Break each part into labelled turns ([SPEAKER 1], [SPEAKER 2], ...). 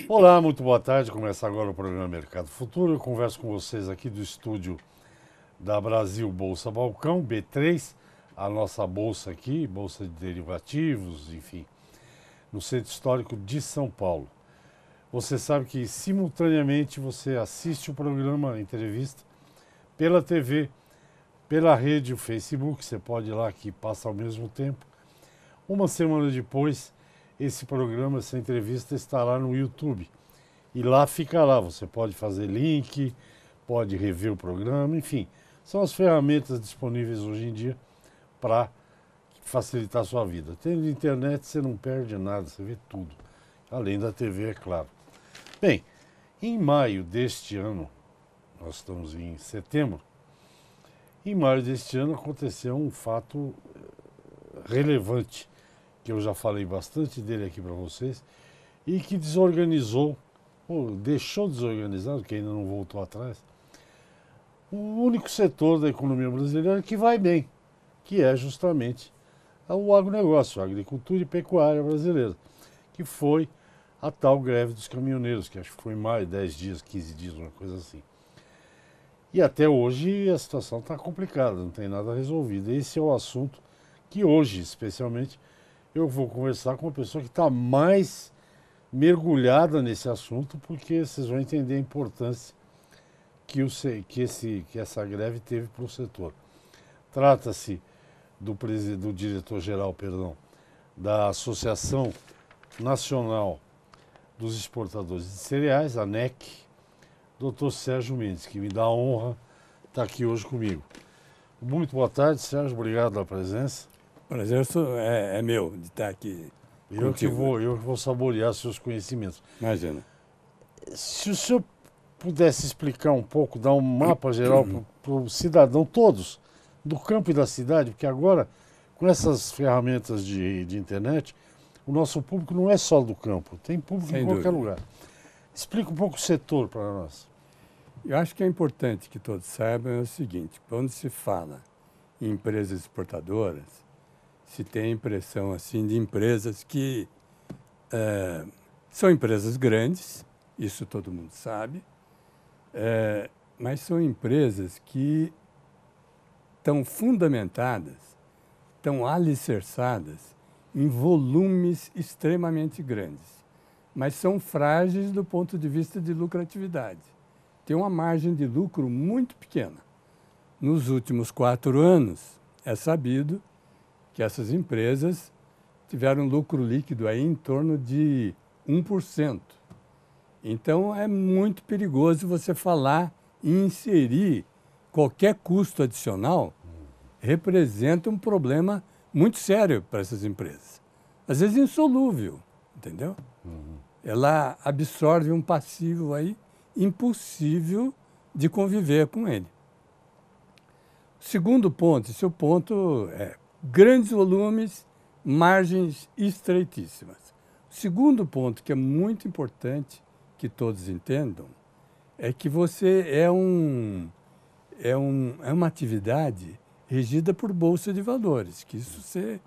[SPEAKER 1] Olá, muito boa tarde. Começa agora o programa Mercado Futuro. Eu converso com vocês aqui do estúdio da Brasil Bolsa Balcão, B3, a nossa bolsa aqui, bolsa de derivativos, enfim, no Centro Histórico de São Paulo. Você sabe que simultaneamente você assiste o programa, a entrevista, pela TV, pela rede, o Facebook, você pode ir lá que passa ao mesmo tempo. Uma semana depois, esse programa, essa entrevista estará no YouTube. E lá fica lá, você pode fazer link, pode rever o programa, enfim. São as ferramentas disponíveis hoje em dia para facilitar a sua vida. Tendo internet, você não perde nada, você vê tudo. Além da TV, é claro. Bem, em maio deste ano, nós estamos em setembro, em maio deste ano aconteceu um fato relevante, que eu já falei bastante dele aqui para vocês, e que desorganizou, ou deixou desorganizado, que ainda não voltou atrás, o único setor da economia brasileira que vai bem, que é justamente o agronegócio, a agricultura e pecuária brasileira, que foi a tal greve dos caminhoneiros, que acho que foi em maio, 10 dias, 15 dias, uma coisa assim. E até hoje a situação está complicada, não tem nada resolvido. Esse é o assunto que hoje, especialmente, eu vou conversar com uma pessoa que está mais mergulhada nesse assunto, porque vocês vão entender a importância que essa greve teve para o setor. Trata-se do diretor-geral, da Associação Nacional dos Exportadores de Cereais, a ANEC, Dr. Sérgio Mendes, que me dá a honra estar aqui hoje comigo. Muito boa tarde, Sérgio, obrigado pela presença.
[SPEAKER 2] O prazer é meu de estar aqui
[SPEAKER 1] Eu que
[SPEAKER 2] contigo.
[SPEAKER 1] vou saborear seus conhecimentos.
[SPEAKER 2] Imagina.
[SPEAKER 1] Se o senhor pudesse explicar um pouco, dar um mapa geral para o cidadão, todos, do campo e da cidade, porque agora, com essas ferramentas de internet, o nosso público não é só do campo, tem público
[SPEAKER 2] Sem
[SPEAKER 1] em qualquer
[SPEAKER 2] dúvida.
[SPEAKER 1] lugar. Explica um pouco o setor para nós.
[SPEAKER 2] Eu acho que é importante que todos saibam é o seguinte, quando se fala em empresas exportadoras, se tem a impressão assim de empresas que são empresas grandes, isso todo mundo sabe, mas são empresas que estão fundamentadas, estão alicerçadas em volumes extremamente grandes, mas são frágeis do ponto de vista de lucratividade. Tem uma margem de lucro muito pequena. Nos últimos 4 anos, é sabido que essas empresas tiveram lucro líquido aí em torno de 1%. Então, é muito perigoso você falar em inserir qualquer custo adicional, representa um problema muito sério para essas empresas. Às vezes insolúvel, entendeu? Ela absorve um passivo aí impossível de conviver com ele. Segundo ponto, seu ponto é grandes volumes, margens estreitíssimas. O segundo ponto, que é muito importante que todos entendam, é que você é uma atividade regida por bolsa de valores, que isso você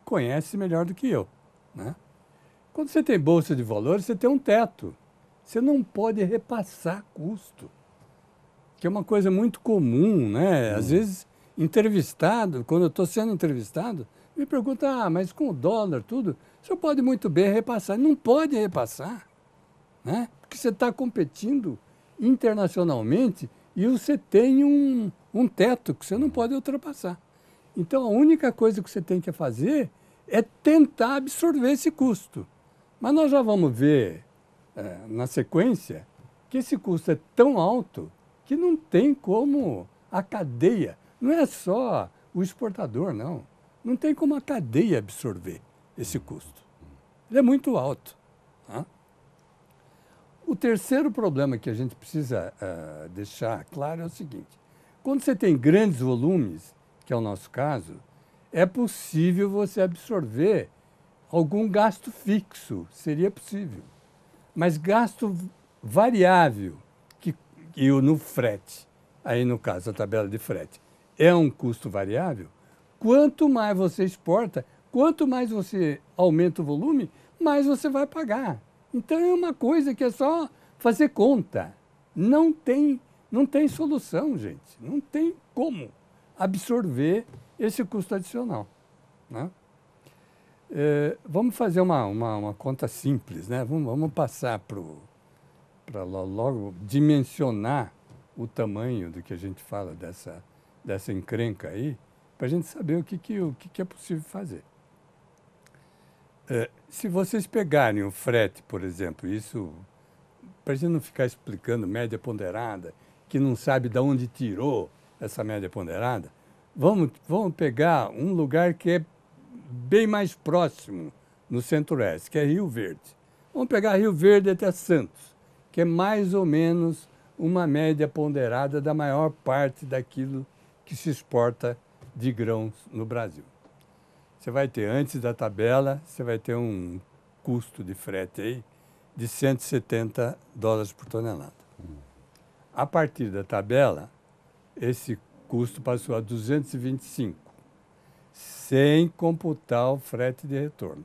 [SPEAKER 2] conhece melhor do que eu, né? Quando você tem bolsa de valores, você tem um teto. Você não pode repassar custo, que é uma coisa muito comum, né? Às vezes, entrevistado, quando eu estou sendo entrevistado, me pergunta, mas com o dólar, tudo, o senhor pode muito bem repassar. Não pode repassar, né? Porque você está competindo internacionalmente e você tem um teto que você não pode ultrapassar. Então, a única coisa que você tem que fazer é tentar absorver esse custo. Mas nós já vamos ver, na sequência, que esse custo é tão alto que não tem como a cadeia, não é só o exportador, não tem como a cadeia absorver esse custo. Ele é muito alto. Tá? O terceiro problema que a gente precisa deixar claro é o seguinte, quando você tem grandes volumes, que é o nosso caso, é possível você absorver algum gasto fixo, seria possível. Mas gasto variável, que no frete, aí no caso a tabela de frete, é um custo variável, quanto mais você exporta, quanto mais você aumenta o volume, mais você vai pagar. Então é uma coisa que é só fazer conta. Não tem solução, gente. Não tem como absorver esse custo adicional, né? Vamos fazer uma conta simples, né? Vamos passar para logo dimensionar o tamanho do que a gente fala dessa encrenca aí, para a gente saber o que é possível fazer. Se vocês pegarem o frete, por exemplo, isso, para a gente não ficar explicando média ponderada, que não sabe de onde tirou essa média ponderada, vamos pegar um lugar que é bem mais próximo no Centro-Oeste, que é Rio Verde. Vamos pegar Rio Verde até Santos, que é mais ou menos uma média ponderada da maior parte daquilo que se exporta de grãos no Brasil. Você vai ter, antes da tabela, você vai ter um custo de frete aí de $170 por tonelada. A partir da tabela, esse custo passou a 225, sem computar o frete de retorno.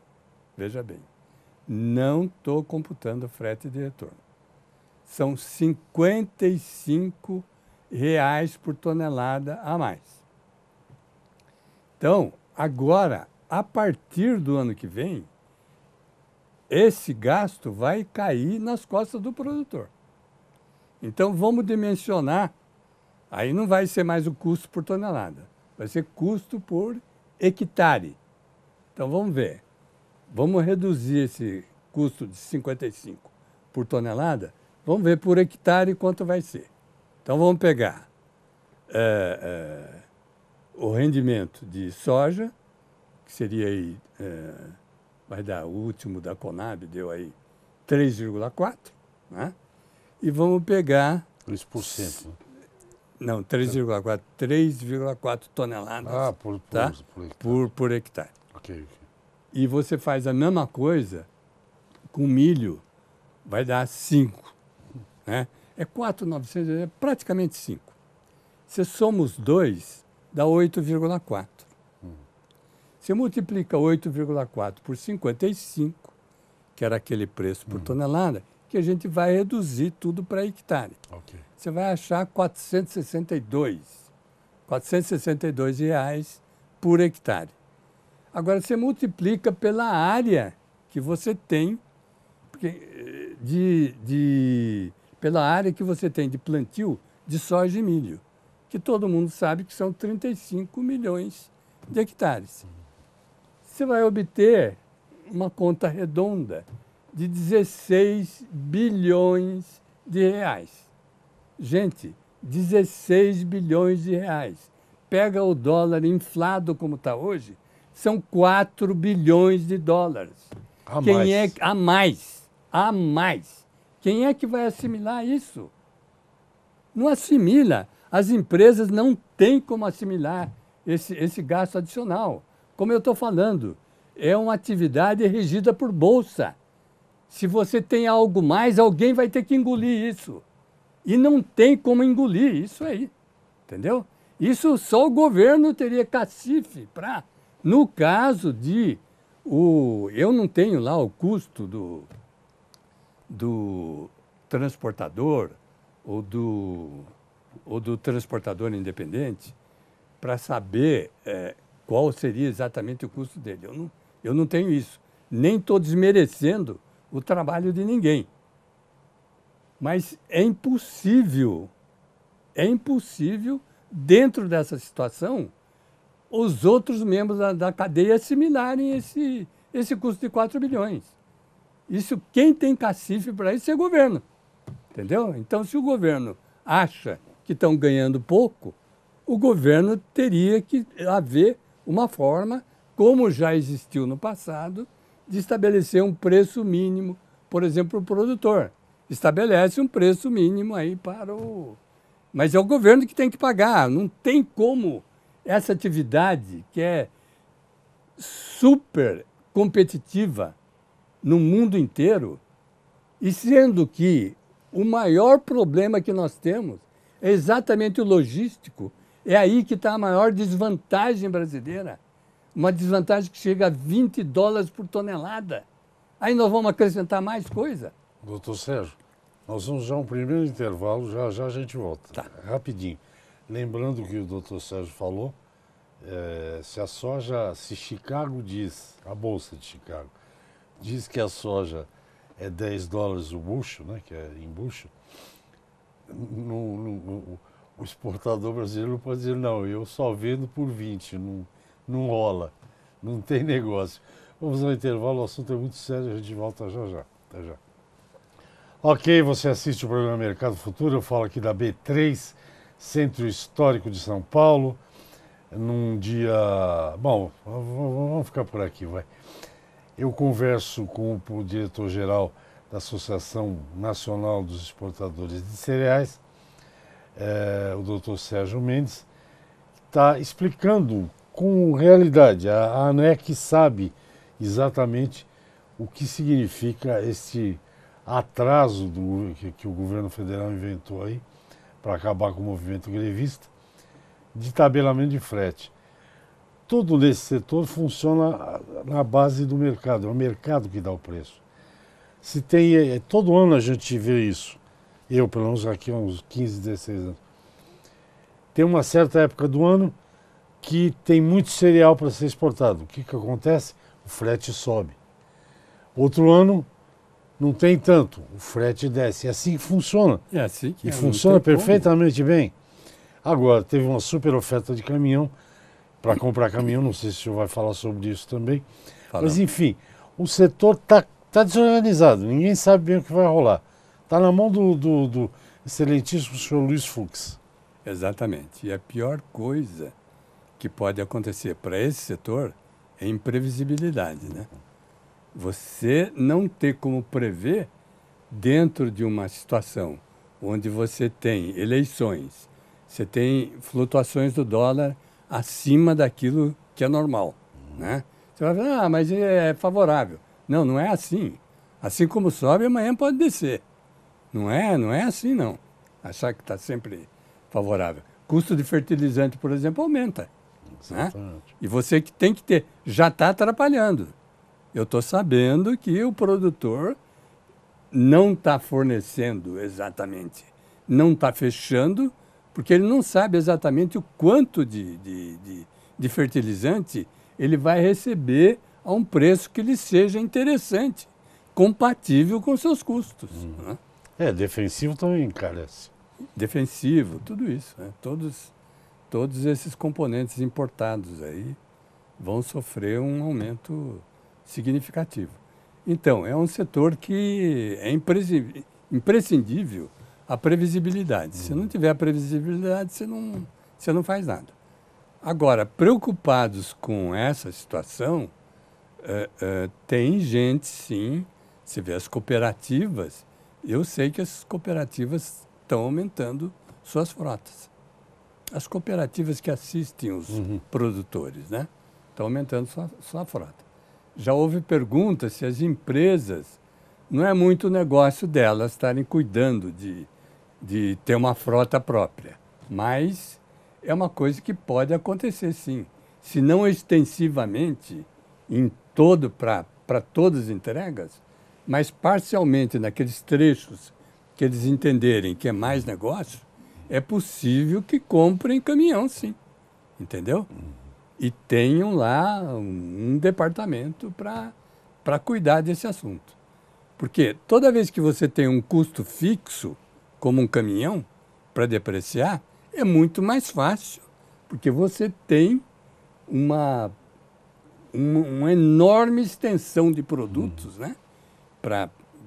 [SPEAKER 2] Veja bem, não estou computando o frete de retorno. São R$55 por tonelada a mais. Então, agora, a partir do ano que vem, esse gasto vai cair nas costas do produtor. Então, vamos dimensionar. Aí não vai ser mais o custo por tonelada, vai ser custo por hectare. Então, vamos ver. Vamos reduzir esse custo de 55 por tonelada, vamos ver por hectare quanto vai ser. Então, vamos pegar o rendimento de soja, que seria aí, vai dar o último da Conab, deu aí 3,4, né? E vamos pegar...
[SPEAKER 1] 3%. Né?
[SPEAKER 2] Não, 3,4 toneladas por hectare.
[SPEAKER 1] Ok.
[SPEAKER 2] E você faz a mesma coisa com milho, vai dar 5. Né? É 4,900, é praticamente 5. Se soma os dois, dá 8,4. Você multiplica 8,4 por 55, que era aquele preço por tonelada, que a gente vai reduzir tudo para hectare.
[SPEAKER 1] Okay.
[SPEAKER 2] Você vai achar 462 reais por hectare. Agora, você multiplica pela área que você tem, porque pela área que você tem de plantio de soja e milho, que todo mundo sabe que são 35 milhões de hectares. Você vai obter uma conta redonda de 16 bilhões de reais. Gente, 16 bilhões de reais. Pega o dólar inflado como está hoje, são 4 bilhões de dólares. A mais. Quem é que vai assimilar isso? Não assimila. As empresas não têm como assimilar esse gasto adicional. Como eu estou falando, é uma atividade regida por bolsa. Se você tem algo mais, alguém vai ter que engolir isso. E não tem como engolir isso aí, entendeu? Isso só o governo teria cacife para, no caso de... eu não tenho lá o custo do transportador ou do transportador independente para saber qual seria exatamente o custo dele. Eu não tenho isso. Nem estou desmerecendo o trabalho de ninguém. Mas é impossível, dentro dessa situação, os outros membros da cadeia assimilarem esse custo de 4 bilhões. Isso, quem tem cacife para isso é o governo, entendeu? Então, se o governo acha que estão ganhando pouco, o governo teria que haver uma forma, como já existiu no passado, de estabelecer um preço mínimo, por exemplo, para o produtor. Estabelece um preço mínimo aí para o... Mas é o governo que tem que pagar, não tem como essa atividade que é super competitiva no mundo inteiro, e sendo que o maior problema que nós temos é exatamente o logístico, é aí que está a maior desvantagem brasileira, uma desvantagem que chega a $20 por tonelada. Aí nós vamos acrescentar mais coisa.
[SPEAKER 1] Doutor Sérgio, nós vamos já um primeiro intervalo, já a gente volta.
[SPEAKER 2] Tá.
[SPEAKER 1] Rapidinho. Lembrando que o doutor Sérgio falou, se a soja, se Chicago diz, a Bolsa de Chicago, diz que a soja é $10 o bucho, né, que é em bucho, o exportador brasileiro não pode dizer, não, eu só vendo por 20, não rola, não tem negócio. Vamos ao intervalo, o assunto é muito sério, a gente volta já já. Até já. Ok, você assiste o programa Mercado Futuro, eu falo aqui da B3, Centro Histórico de São Paulo, num dia... Bom, vamos ficar por aqui, vai. Eu converso com o diretor-geral da Associação Nacional dos Exportadores de Cereais, o doutor Sérgio Mendes, que está explicando com realidade. A ANEC sabe exatamente o que significa esse atraso que o governo federal inventou aí, para acabar com o movimento grevista, de tabelamento de frete. Tudo nesse setor funciona na base do mercado, é o mercado que dá o preço. Se tem, todo ano a gente vê isso, eu pelo menos aqui há uns 15, 16 anos. Tem uma certa época do ano que tem muito cereal para ser exportado. O que acontece? O frete sobe. Outro ano não tem tanto, o frete desce. É assim que funciona.
[SPEAKER 2] É assim que
[SPEAKER 1] e funciona perfeitamente bem. Agora, teve uma super oferta de caminhão, para comprar caminhão, não sei se o senhor vai falar sobre isso também. Mas, enfim, o setor está desorganizado, ninguém sabe bem o que vai rolar. Está na mão do excelentíssimo senhor Luiz Fux.
[SPEAKER 2] Exatamente. E a pior coisa que pode acontecer para esse setor é imprevisibilidade, né? Você não ter como prever dentro de uma situação onde você tem eleições, você tem flutuações do dólar acima daquilo que é normal, né? Você vai falar, mas é favorável. Não, não é assim. Assim como sobe, amanhã pode descer. Não é assim, não. Achar que está sempre favorável. Custo de fertilizante, por exemplo, aumenta. Né? E você que tem que ter, já está atrapalhando. Eu estou sabendo que o produtor não está fornecendo exatamente, não está fechando, porque ele não sabe exatamente o quanto de fertilizante ele vai receber a um preço que lhe seja interessante, compatível com seus custos. Né?
[SPEAKER 1] Defensivo também encarece.
[SPEAKER 2] Defensivo, tudo isso. Né? Todos esses componentes importados aí vão sofrer um aumento significativo. Então, é um setor que é imprescindível a previsibilidade. Se não tiver a previsibilidade, você não faz nada. Agora, preocupados com essa situação, tem gente, sim, você vê as cooperativas, eu sei que as cooperativas estão aumentando suas frotas. As cooperativas que assistem os produtores, né? Estão aumentando sua frota. Já houve perguntas se as empresas, não é muito negócio delas estarem cuidando de ter uma frota própria, mas é uma coisa que pode acontecer, sim. Se não extensivamente, para todas as entregas, mas parcialmente naqueles trechos que eles entenderem que é mais negócio, é possível que comprem caminhão, sim. Entendeu? E tenham lá um departamento para cuidar desse assunto. Porque toda vez que você tem um custo fixo, como um caminhão, para depreciar, é muito mais fácil, porque você tem uma enorme extensão de produtos, né?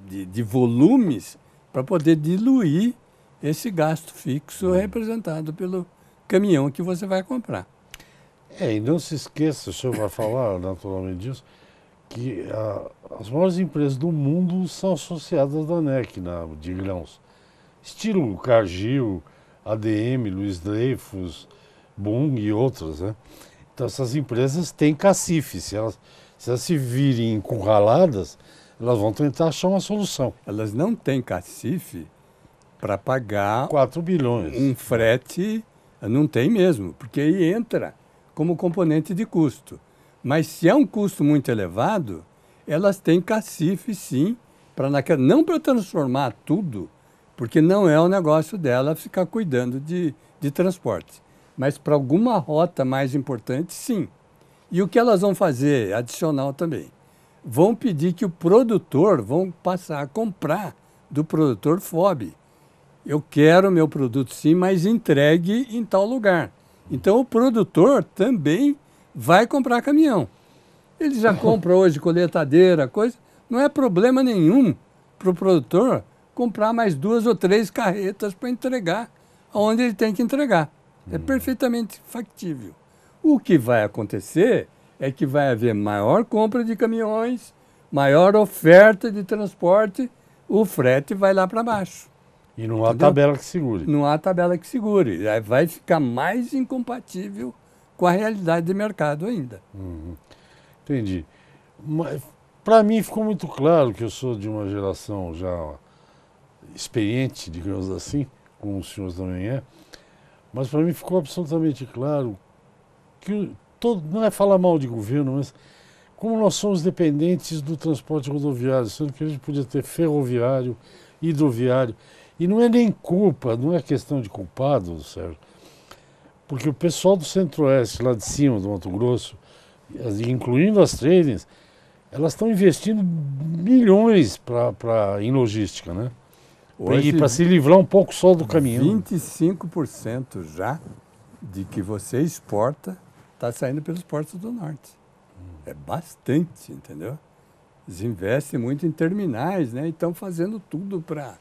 [SPEAKER 2] De volumes, para poder diluir esse gasto fixo representado pelo caminhão que você vai comprar.
[SPEAKER 1] E não se esqueça, o senhor vai falar naturalmente disso, que as maiores empresas do mundo são associadas da ANEC, de grãos. Estilo Cargill, ADM, Luiz Dreyfus, Bunge e outras, né? Então essas empresas têm cacife. Se elas se virem encurraladas, elas vão tentar achar uma solução.
[SPEAKER 2] Elas não têm cacife para pagar
[SPEAKER 1] 4 bilhões.
[SPEAKER 2] Um frete, não tem mesmo, porque aí entra como componente de custo. Mas se é um custo muito elevado, elas têm cacife, sim, não para transformar tudo, porque não é o negócio dela ficar cuidando de transporte, mas para alguma rota mais importante, sim. E o que elas vão fazer, adicional também? Vão pedir que o produtor, vão passar a comprar do produtor FOB. Eu quero meu produto sim, mas entregue em tal lugar. Então o produtor também vai comprar caminhão. Ele já compra hoje coletadeira, coisa. Não é problema nenhum para o produtor comprar mais 2 ou 3 carretas para entregar onde ele tem que entregar. É perfeitamente factível. O que vai acontecer é que vai haver maior compra de caminhões, maior oferta de transporte, o frete vai lá para baixo.
[SPEAKER 1] E não há
[SPEAKER 2] Entendeu?
[SPEAKER 1] tabela que segure.
[SPEAKER 2] Não há tabela que segure. Aí vai ficar mais incompatível com a realidade de mercado ainda.
[SPEAKER 1] Entendi. Para mim ficou muito claro que eu sou de uma geração já experiente, digamos assim, como os senhores também é, mas para mim ficou absolutamente claro que não é falar mal de governo, mas como nós somos dependentes do transporte rodoviário, sendo que a gente podia ter ferroviário, hidroviário, e não é nem culpa, não é questão de culpado, Sérgio, porque o pessoal do Centro-Oeste, lá de cima do Mato Grosso, incluindo as tradings, elas estão investindo milhões em logística, né?
[SPEAKER 2] Hoje,
[SPEAKER 1] E para se livrar um pouco só do caminhão.
[SPEAKER 2] 25% já de que você exporta está saindo pelos portos do norte. É bastante, entendeu? Eles investem muito em terminais, né? E estão fazendo tudo para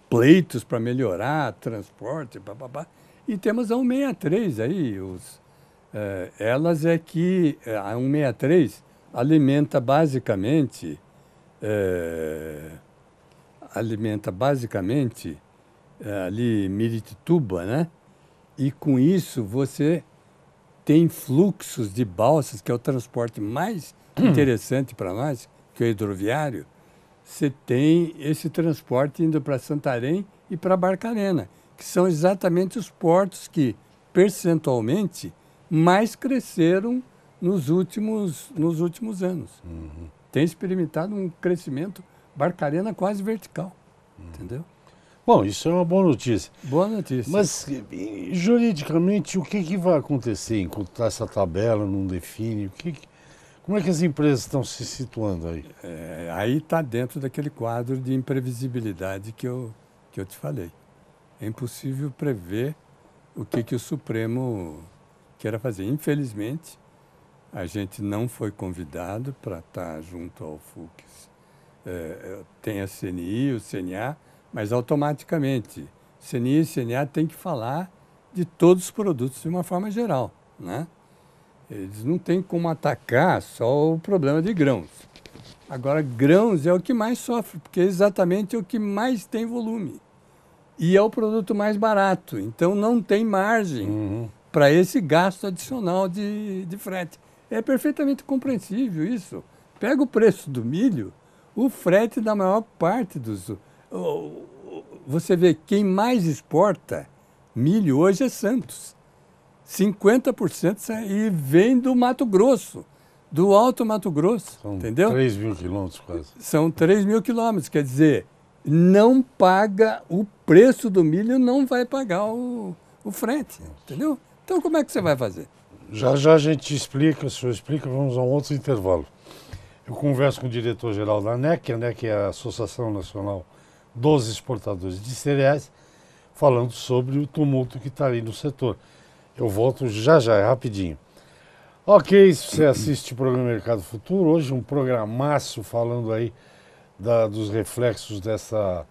[SPEAKER 2] pleitos para melhorar transporte, papapá. E temos a 163 aí. Elas é que a 163 alimenta basicamente ali Miritituba, né? E com isso você tem fluxos de balsas, que é o transporte mais interessante para nós, que é o hidroviário. Você tem esse transporte indo para Santarém e para Barcarena, que são exatamente os portos que, percentualmente, mais cresceram nos últimos anos. Tem experimentado um crescimento Barcarena quase vertical, entendeu?
[SPEAKER 1] Bom, isso é uma boa notícia.
[SPEAKER 2] Boa notícia.
[SPEAKER 1] Mas, juridicamente, o que vai acontecer enquanto essa tabela não define? Como é que as empresas estão se situando aí?
[SPEAKER 2] Aí está dentro daquele quadro de imprevisibilidade que eu te falei. É impossível prever o que o Supremo queira fazer. Infelizmente, a gente não foi convidado para estar junto ao FUCS. Tem a CNI, o CNA, mas automaticamente CNI e CNA têm que falar de todos os produtos de uma forma geral, né? Eles não têm como atacar só o problema de grãos. Agora, grãos é o que mais sofre, porque é exatamente o que mais tem volume. E é o produto mais barato, então não tem margem para esse gasto adicional de frete. É perfeitamente compreensível isso. Pega o preço do milho, o frete da maior parte dos... Você vê, quem mais exporta milho hoje é Santos. 50% e vem do Mato Grosso, do Alto Mato Grosso, entendeu?
[SPEAKER 1] 3 mil quilômetros quase.
[SPEAKER 2] São 3 mil quilômetros, quer dizer, não paga o preço do milho, não vai pagar o frete, entendeu? Então como é que você vai fazer?
[SPEAKER 1] Já a gente explica, o senhor explica, vamos a um outro intervalo. Eu converso com o diretor-geral da ANEC, a ANEC é a Associação Nacional dos Exportadores de Cereais, falando sobre o tumulto que está aí no setor. Eu volto já, é rapidinho. Ok, se você assiste o programa Mercado Futuro, hoje um programaço falando aí dos reflexos dessa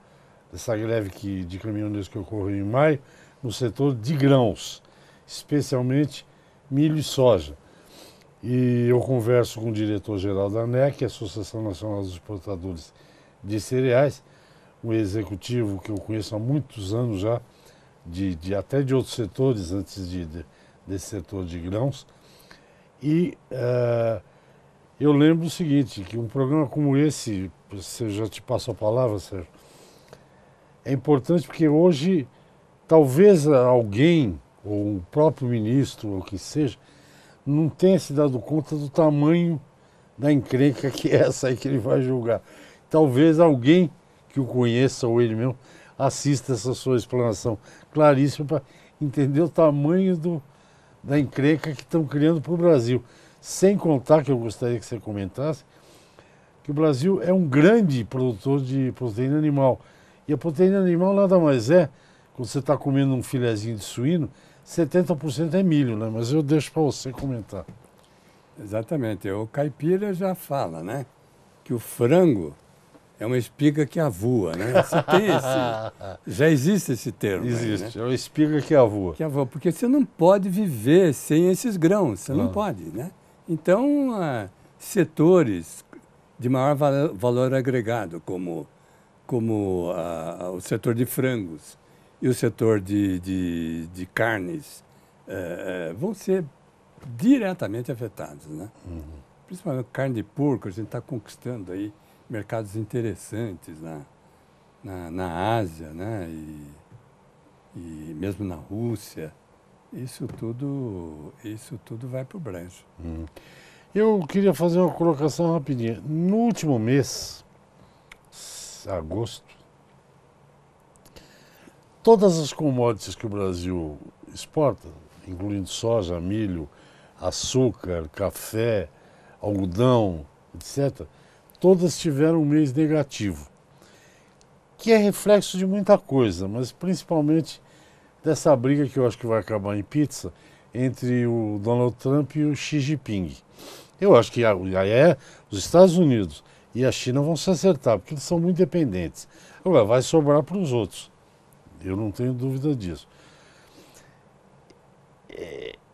[SPEAKER 1] greve de caminhoneiros que ocorreu em maio, no setor de grãos, especialmente milho e soja. E eu converso com o diretor-geral da ANEC, Associação Nacional dos Exportadores de Cereais, um executivo que eu conheço há muitos anos já, até de outros setores, antes desse setor de grãos. E eu lembro o seguinte, que um programa como esse, eu já te passo a palavra, Sérgio, é importante porque hoje talvez alguém, ou o próprio ministro, ou o que seja, não tenha se dado conta do tamanho da encrenca que é essa aí que ele vai julgar. Talvez alguém que o conheça, ou ele mesmo, assista essa sua explanação claríssima para entender o tamanho da encrenca que estão criando para o Brasil. Sem contar, que eu gostaria que você comentasse, que o Brasil é um grande produtor de proteína animal. E a proteína animal nada mais é, quando você está comendo um filezinho de suíno, 70% é milho, né? Mas eu deixo para você comentar.
[SPEAKER 2] Exatamente. O caipira já fala, né? Que o frango é uma espiga que avua, né? Você tem já existe esse termo.
[SPEAKER 1] Existe,
[SPEAKER 2] aí, né?
[SPEAKER 1] é uma espiga que avua.
[SPEAKER 2] Que avua, porque você não pode viver sem esses grãos, você não pode, né? Então, setores de maior valor agregado, como o setor de frangos e o setor de carnes, vão ser diretamente afetados, né? Principalmente carne de porco, a gente está conquistando aí mercados interessantes na Ásia, né? E mesmo na Rússia. Isso tudo vai para o brejo.
[SPEAKER 1] Eu queria fazer uma colocação rapidinha. No último mês, agosto, todas as commodities que o Brasil exporta, incluindo soja, milho, açúcar, café, algodão, etc., todas tiveram um mês negativo, que é reflexo de muita coisa, mas principalmente dessa briga que eu acho que vai acabar em pizza entre o Donald Trump e o Xi Jinping. Eu acho que os Estados Unidos e a China vão se acertar, porque eles são muito dependentes. Agora, vai sobrar para os outros. Eu não tenho dúvida disso.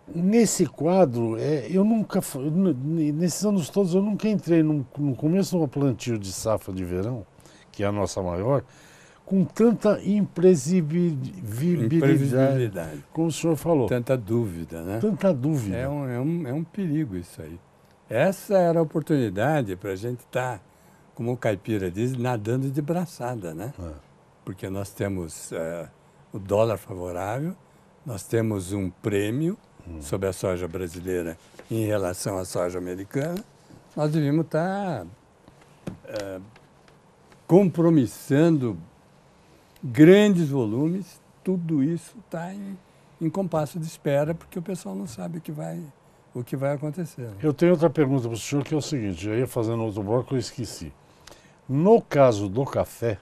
[SPEAKER 1] Nesse quadro, nesses anos todos, eu nunca entrei no começo de um plantio de safra de verão, que é a nossa maior, com tanta imprevisibilidade, como o senhor falou.
[SPEAKER 2] Tanta dúvida, né?
[SPEAKER 1] Tanta dúvida.
[SPEAKER 2] É um perigo isso aí. Essa era a oportunidade para a gente estar, como o caipira diz, nadando de braçada, né? Porque nós temos o dólar favorável, nós temos um prêmio sobre a soja brasileira em relação à soja americana, nós devíamos estar compromissando grandes volumes, tudo isso está em compasso de espera, porque o pessoal não sabe o que vai acontecer.
[SPEAKER 1] Eu tenho outra pergunta para o senhor, que é o seguinte, já ia fazendo outro bloco, eu esqueci. No caso do café,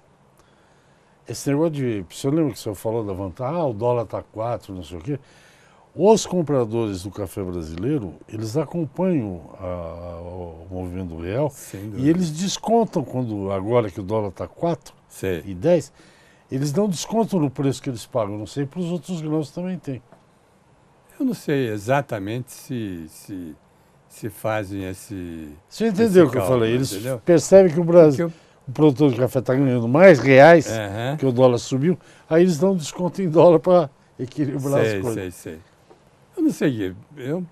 [SPEAKER 1] esse negócio de... O senhor lembra que o senhor falou da vantagem? O dólar está 4, não sei o quê. Os compradores do café brasileiro, eles acompanham o movimento do real e eles descontam, agora que o dólar está 4,10, eles dão desconto no preço que eles pagam. Não sei, para os outros grãos também tem.
[SPEAKER 2] Eu não sei exatamente se fazem esse...
[SPEAKER 1] Você entendeu o que eu falei? Eles percebem que o produtor de café está ganhando mais reais, que o dólar subiu, aí eles dão desconto em dólar para equilibrar as coisas.
[SPEAKER 2] Sei. Eu não sei, eu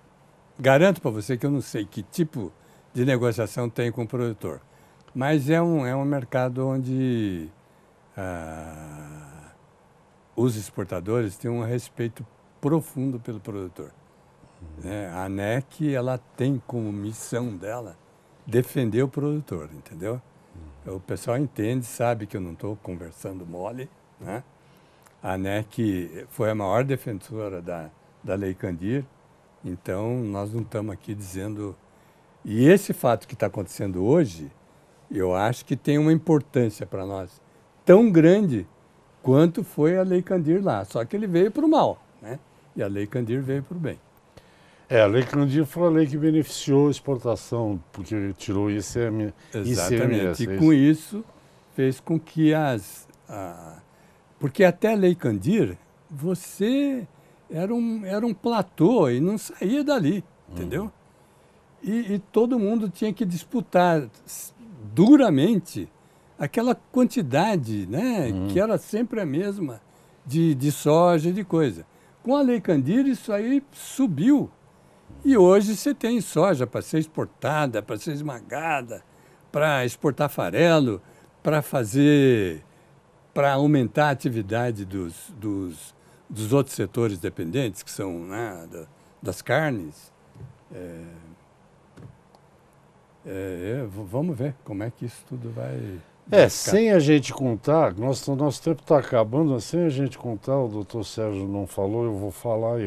[SPEAKER 2] garanto para você que eu não sei que tipo de negociação tem com o produtor. Mas é um mercado onde os exportadores têm um respeito profundo pelo produtor. A ANEC, ela tem como missão dela defender o produtor, entendeu? O pessoal entende, sabe que eu não estou conversando mole, né? A ANEC foi a maior defensora da Lei Candir, então nós não estamos aqui dizendo... E esse fato que está acontecendo hoje, eu acho que tem uma importância para nós tão grande quanto foi a Lei Candir lá, só que ele veio para o mal, né? E a Lei Candir veio para o bem.
[SPEAKER 1] A Lei Candir foi a lei que beneficiou a exportação, porque tirou ICMS.
[SPEAKER 2] Exatamente, e com isso fez com que porque até a Lei Candir, você era um platô e não saía dali, entendeu? E todo mundo tinha que disputar duramente aquela quantidade, né, que era sempre a mesma, de soja e de coisa. Com a Lei Candir, isso aí subiu. E hoje você tem soja para ser exportada, para ser esmagada, para exportar farelo, para aumentar a atividade dos outros setores dependentes, que são, né, das carnes. Vamos ver como é que isso tudo vai ficar.
[SPEAKER 1] Sem a gente contar, nosso tempo está acabando, mas sem a gente contar, o doutor Sérgio não falou, eu vou falar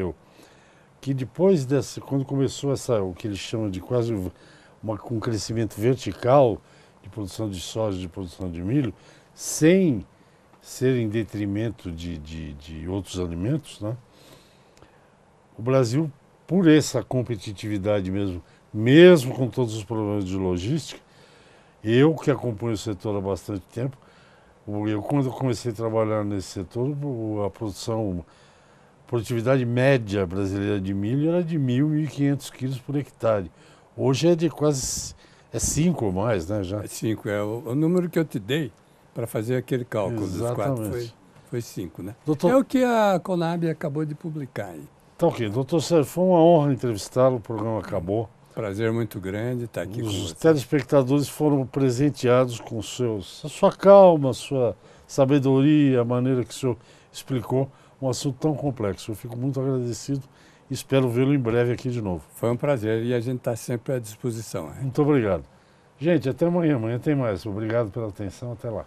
[SPEAKER 1] que depois quando começou o que eles chamam de quase um crescimento vertical de produção de soja, de produção de milho, sem ser em detrimento de outros alimentos, né? O Brasil, por essa competitividade mesmo com todos os problemas de logística, eu que acompanho o setor há bastante tempo, quando eu comecei a trabalhar nesse setor, a produtividade média brasileira de milho era de 1.500 quilos por hectare. Hoje é de quase 5 ou mais, né? Já.
[SPEAKER 2] É 5, o número que eu te dei para fazer aquele cálculo dos 4 foi 5, né?
[SPEAKER 1] Doutor...
[SPEAKER 2] É o que a Conab acabou de publicar aí.
[SPEAKER 1] Tá ok. Doutor Sérgio, foi uma honra entrevistá-lo, o programa acabou.
[SPEAKER 2] Prazer muito grande estar aqui com você.
[SPEAKER 1] Os telespectadores foram presenteados com a sua calma, sua sabedoria, a maneira que o senhor explicou um assunto tão complexo. Eu fico muito agradecido e espero vê-lo em breve aqui de novo.
[SPEAKER 2] Foi um prazer e a gente está sempre à disposição.
[SPEAKER 1] Muito obrigado. Gente, até amanhã. Amanhã tem mais. Obrigado pela atenção. Até lá.